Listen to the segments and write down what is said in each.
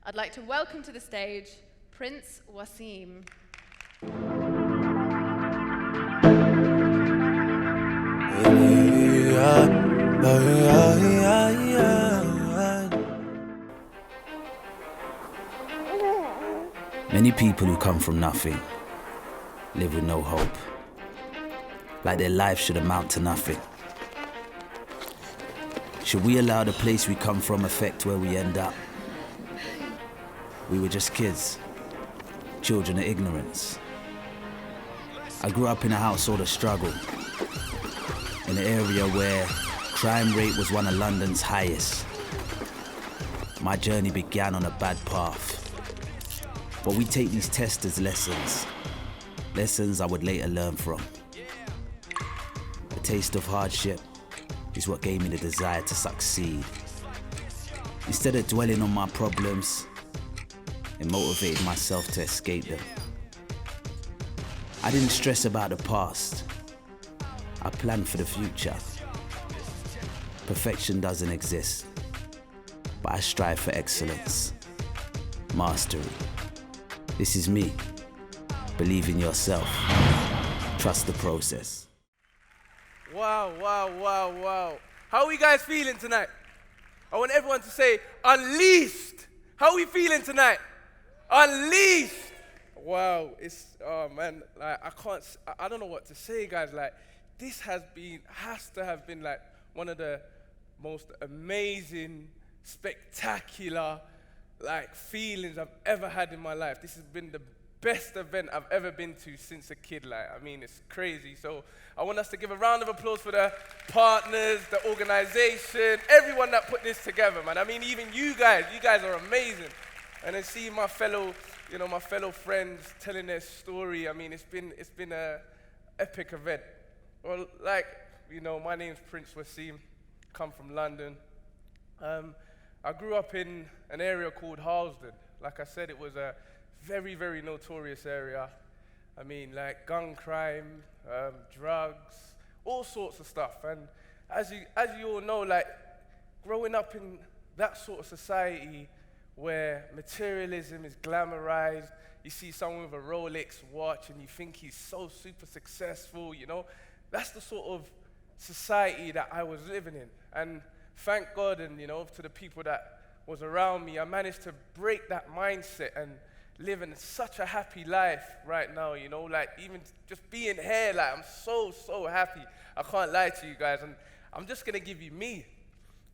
I'd like to welcome to the stage Prince Wasim. Many people who come from nothing live with no hope, like their life should amount to nothing. Should we allow the place we come from affect where we end up? We were just kids, children of ignorance. I grew up in a household of struggle, in an area where crime rate was one of London's highest. My journey began on a bad path, but we take these tests as lessons I would later learn from. The taste of hardship is what gave me the desire to succeed. Instead of dwelling on my problems, it motivated myself to escape them. I didn't stress about the past. I planned for the future. Perfection doesn't exist, but I strive for excellence, mastery. This is me. Believe in yourself. Trust the process. Wow. How are we guys feeling tonight? I want everyone to say, unleashed. How are we feeling tonight? Unleashed. Wow, oh man, like I don't know what to say, guys. Like, this has to have been like one of the most amazing, spectacular, like feelings I've ever had in my life. This has been the best event I've ever been to since a kid. Like, I mean, it's crazy. So I want us to give a round of applause for the partners, the organization, everyone that put this together, man. I mean, even you guys are amazing. And then see my fellow friends telling their story. I mean, it's been a epic event. Well, like, my name's Prince Wasim, come from London. I grew up in an area called Harlesden. Like I said, it was a very, very notorious area. I mean, like gun crime, drugs, all sorts of stuff. And as you all know, like growing up in that sort of society where materialism is glamorized, you see someone with a Rolex watch and you think he's so super successful, that's the sort of society that I was living in. And thank God, and to the people that was around me, I managed to break that mindset and live in such a happy life right now, like even just being here, like I'm so happy. I can't lie to you guys, and I'm just gonna give you me.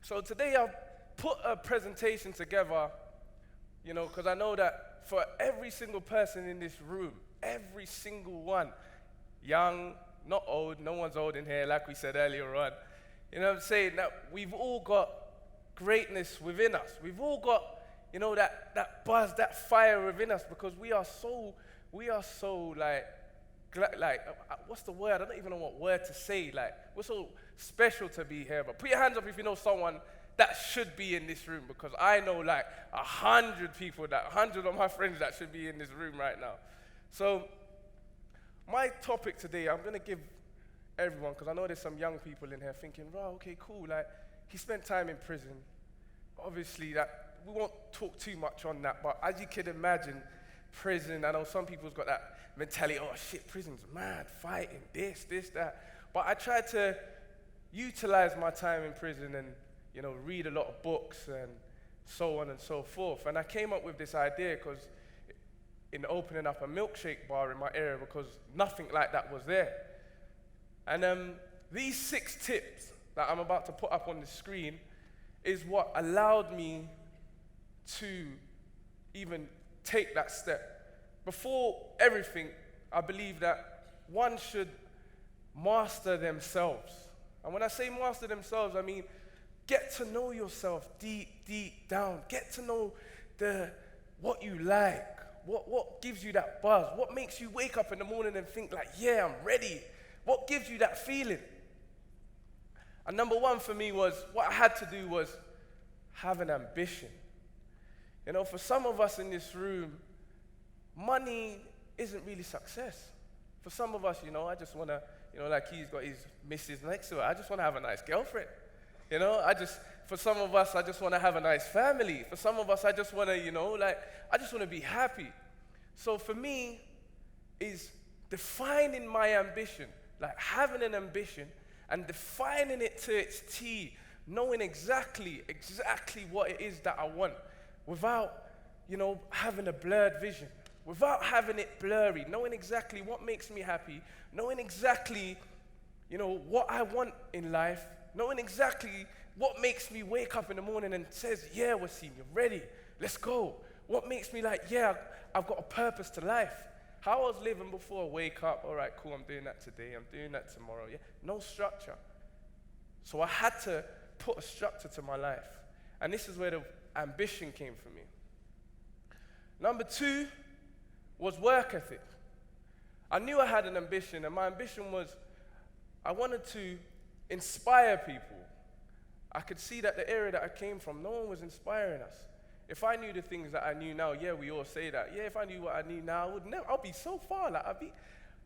So today I've put a presentation together, because I know that for every single person in this room, every single one, young, not old, no one's old in here, like we said earlier on, you know what I'm saying, that we've all got greatness within us. We've all got, that buzz, that fire within us, because we are so like, what's the word? I don't even know what word to say. Like, we're so special to be here. But put your hands up if you know someone that should be in this room, because I know like 100 people, 100 of my friends that should be in this room right now. So my topic today, I'm going to give everyone, because I know there's some young people in here thinking, wow, okay, cool, like, he spent time in prison. Obviously, that we won't talk too much on that, but as you can imagine, prison, I know some people's got that mentality, oh shit, prison's mad, fighting, this, that. But I tried to utilize my time in prison and, read a lot of books and so on and so forth. And I came up with this idea because in opening up a milkshake bar in my area, because nothing like that was there. And these 6 tips that I'm about to put up on the screen is what allowed me to even take that step. Before everything, I believe that one should master themselves. And when I say master themselves, I mean get to know yourself deep down. Get to know what you like, what gives you that buzz, what makes you wake up in the morning and think like, yeah, I'm ready. What gives you that feeling? And number one for me was, what I had to do was have an ambition. For some of us in this room, money isn't really success. For some of us, I just want to, like he's got his missus next to it, I just want to have a nice girlfriend. For some of us, I just want to have a nice family. For some of us, I just want to, I just want to be happy. So for me, is defining my ambition, like having an ambition and defining it to its T, knowing exactly what it is that I want without, having a blurred vision, without having it blurry, knowing exactly what makes me happy, knowing exactly, what I want in life, knowing exactly what makes me wake up in the morning and says, yeah, Wasim, you're ready, let's go. What makes me like, yeah, I've got a purpose to life. How I was living before I wake up, all right, cool, I'm doing that today, I'm doing that tomorrow, yeah? No structure. So I had to put a structure to my life. And this is where the ambition came for me. Number 2 was work ethic. I knew I had an ambition, and my ambition was I wanted to inspire people. I could see that the area that I came from, no one was inspiring us. If I knew the things that I knew now, yeah, we all say that. Yeah, if I knew what I knew now, I'll be so far.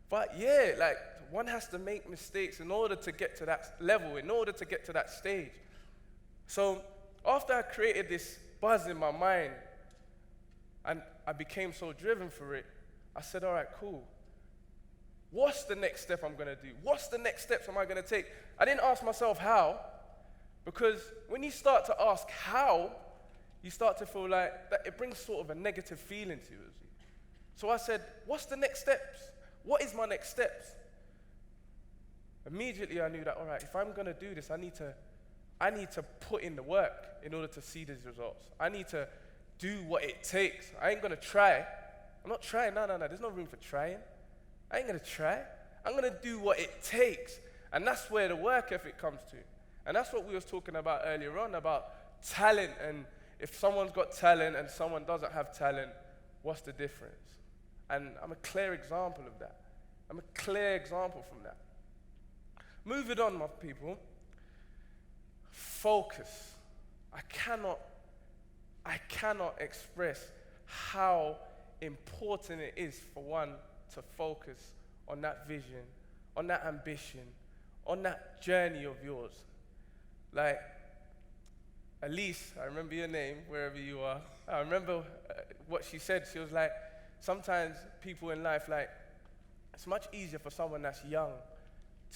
But yeah, like one has to make mistakes in order to get to that level, in order to get to that stage. So after I created this buzz in my mind, and I became so driven for it, I said, all right, cool. What's the next step I'm going to do? What's the next steps am I going to take? I didn't ask myself how, because when you start to ask how, you start to feel like that it brings sort of a negative feeling to you. So I said, what's the next steps? What is my next steps? Immediately I knew that, all right, if I'm going to do this, I need to put in the work in order to see these results. I need to do what it takes. I ain't going to try. I'm not trying. No. There's no room for trying. I ain't going to try. I'm going to do what it takes. And that's where the work ethic comes to. And that's what we was talking about earlier on, about talent. And if someone's got talent and someone doesn't have talent, what's the difference? And I'm a clear example of that. I'm a clear example from that. Moving on, my people. Focus. I cannot express how important it is for one to focus on that vision, on that ambition, on that journey of yours. Like, Elise, I remember your name, wherever you are. I remember what she said. She was like, sometimes people in life, like, it's much easier for someone that's young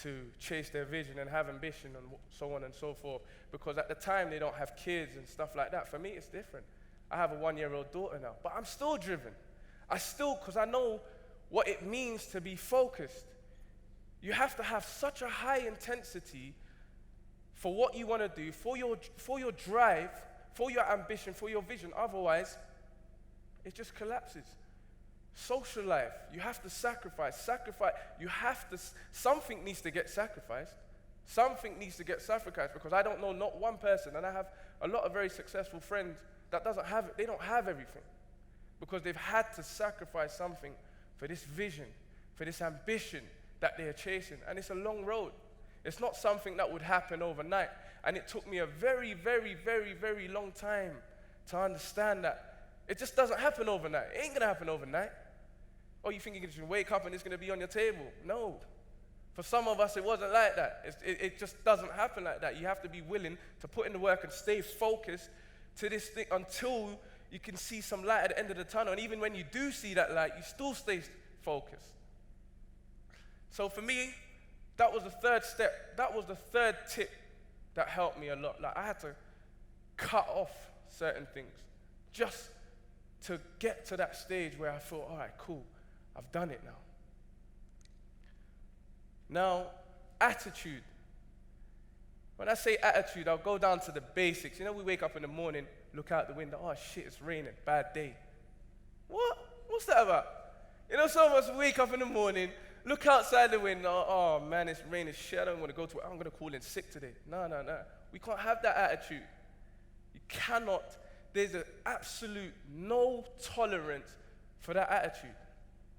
to chase their vision and have ambition and so on and so forth, because at the time they don't have kids and stuff like that. For me, it's different. I have a 1-year-old daughter now, but I'm still driven. Because I know what it means to be focused. You have to have such a high intensity for what you want to do, for your drive, for your ambition, for your vision. Otherwise, it just collapses. Social life, you have to sacrifice. Something needs to get sacrificed. Something needs to get sacrificed, because I don't know not one person, and I have a lot of very successful friends that they don't have everything, because they've had to sacrifice something for this vision, for this ambition that they are chasing. And it's a long road. It's not something that would happen overnight. And it took me a very, very, very, very long time to understand that it just doesn't happen overnight. It ain't going to happen overnight. Oh, you think you can just wake up and it's going to be on your table? No. For some of us, it wasn't like that. It just doesn't happen like that. You have to be willing to put in the work and stay focused to this thing until you can see some light at the end of the tunnel. And even when you do see that light, you still stay focused. So for me, that was the third step. That was the third tip that helped me a lot. Like, I had to cut off certain things just to get to that stage where I thought, all right, cool, I've done it now. Now, attitude. When I say attitude, I'll go down to the basics. We wake up in the morning, look out the window, oh shit, it's raining, bad day. What? What's that about? Some of us wake up in the morning, look outside the window, oh man, it's raining, shit, I don't want to go to work, I'm going to call in sick today. No. We can't have that attitude. You cannot, there's an absolute no tolerance for that attitude.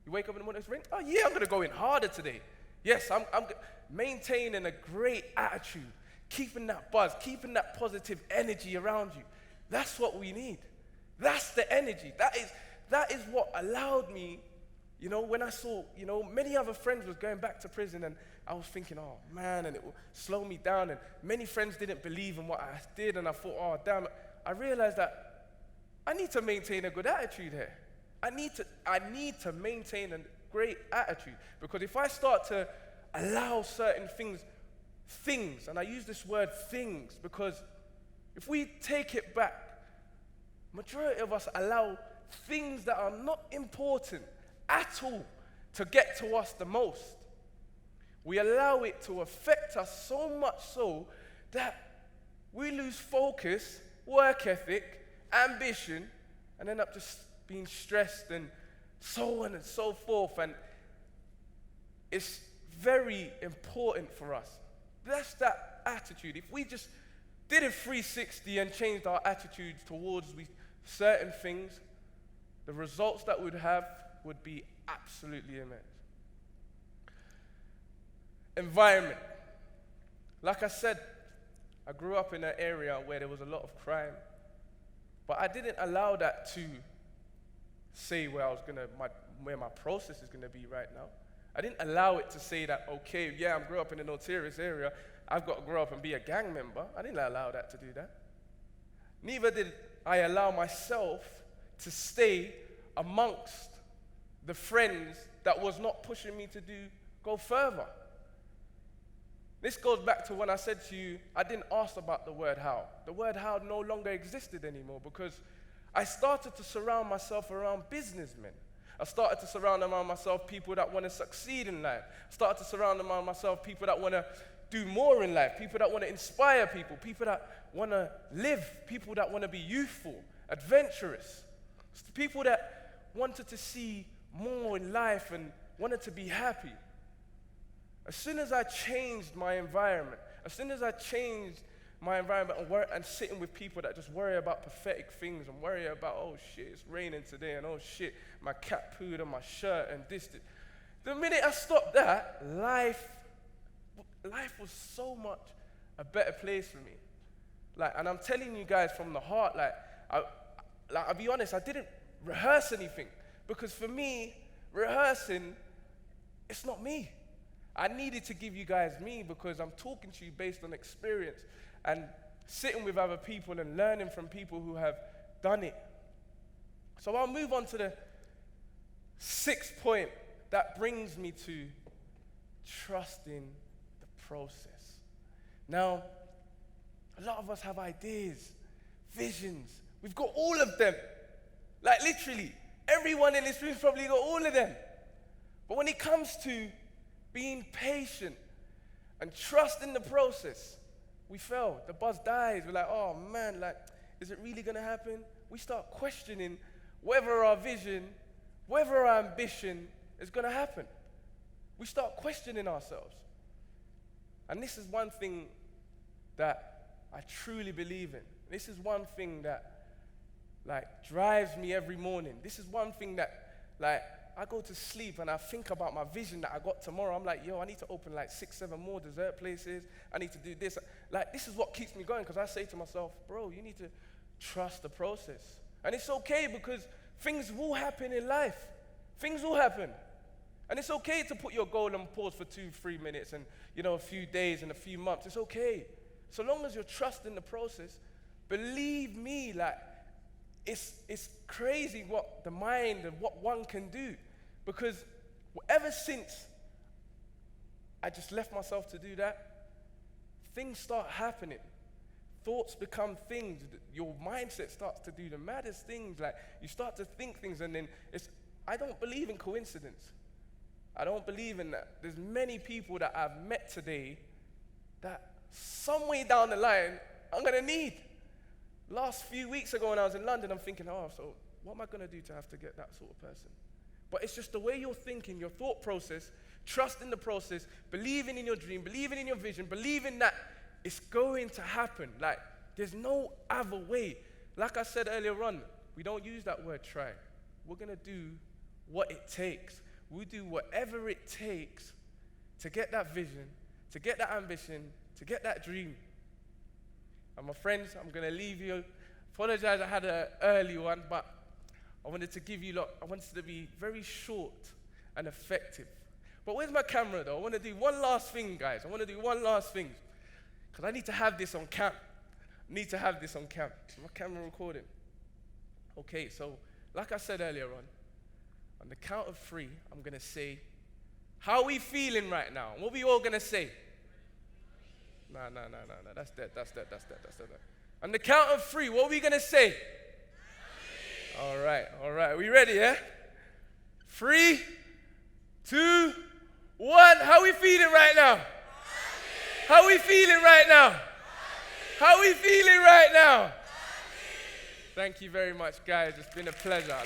You wake up in the morning, it's raining, oh yeah, I'm going to go in harder today. Yes, I'm maintaining a great attitude, keeping that buzz, keeping that positive energy around you. That's what we need. That's the energy. That is what allowed me when I saw, many other friends was going back to prison, and I was thinking, oh man, and it will slow me down, and many friends didn't believe in what I did, and I thought, oh damn, I realized that I need to maintain a good attitude here. I need to maintain a great attitude, because if I start to allow certain things, and I use this word things, because if we take it back, majority of us allow things that are not important at all to get to us the most. We allow it to affect us so much so that we lose focus, work ethic, ambition, and end up just being stressed and so on and so forth. And it's very important for us. That's that attitude. If we just did a 360 and changed our attitudes towards certain things, the results that we'd have would be absolutely immense. Environment. Like I said, I grew up in an area where there was a lot of crime, but I didn't allow that to say where my process is gonna be right now. I didn't allow it to say that, okay, yeah, I grew up in a notorious area, I've got to grow up and be a gang member. I didn't allow that to do that. Neither did I allow myself to stay amongst the friends that was not pushing me to go further. This goes back to when I said to you, I didn't ask about the word how. The word how no longer existed anymore, because I started to surround myself around businessmen. I started to surround around myself people that want to succeed in life. I started to surround around myself people that want to do more in life, people that want to inspire people that want to live, people that want to be youthful, adventurous, people that wanted to see more in life and wanted to be happy. As soon as I changed my environment, and sitting with people that just worry about pathetic things and worry about, oh shit, it's raining today, and oh shit, my cat pooed on my shirt and this. The minute I stopped that, life was so much a better place for me. And I'm telling you guys from the heart, I'll be honest, I didn't rehearse anything, because for me, rehearsing, it's not me. I needed to give you guys me, because I'm talking to you based on experience and sitting with other people and learning from people who have done it. So I'll move on to the 6th point that brings me to trusting the process. Now, a lot of us have ideas, visions. We've got all of them. Literally, everyone in this room's probably got all of them. But when it comes to being patient and trusting the process, we fail. The buzz dies. We're like, oh man, is it really gonna happen? We start questioning whether our vision, whether our ambition is gonna happen. We start questioning ourselves. And this is one thing that I truly believe in. This is one thing that drives me every morning. This is one thing that I go to sleep and I think about my vision that I got tomorrow. I'm like, yo, I need to open 6, 7 more dessert places. I need to do this. This is what keeps me going, because I say to myself, bro, you need to trust the process. And it's okay, because things will happen in life. Things will happen. And it's okay to put your goal on pause for 2-3 minutes and, a few days and a few months. It's okay. So long as you're trusting the process, believe me, it's crazy what the mind and what one can do. Because ever since I just left myself to do that, things start happening. Thoughts become things. Your mindset starts to do the maddest things. You start to think things, and then I don't believe in coincidence. I don't believe in that. There's many people that I've met today that some way down the line I'm gonna need. Last few weeks ago when I was in London, I'm thinking, so what am I gonna do to have to get that sort of person? But it's just the way you're thinking, your thought process, trusting the process, believing in your dream, believing in your vision, believing that it's going to happen. There's no other way. Like I said earlier on, we don't use that word try. We're gonna do what it takes. We do whatever it takes to get that vision, to get that ambition, to get that dream. And my friends, I'm gonna leave you. Apologize, I had an early one, but I wanted to give you I wanted to be very short and effective. But where's my camera though? I want to do one last thing, guys. I want to do one last thing. Because I need to have this on cam. Is my camera recording? Okay, so like I said earlier on the count of 3, I'm going to say, how are we feeling right now? What are we all going to say? No, that's dead. On the count of 3, what are we going to say? All right. Are we ready, yeah? 3, 2, 1. How are we feeling right now? How are we feeling right now? How are we feeling right now? Thank you very much, guys. It's been a pleasure.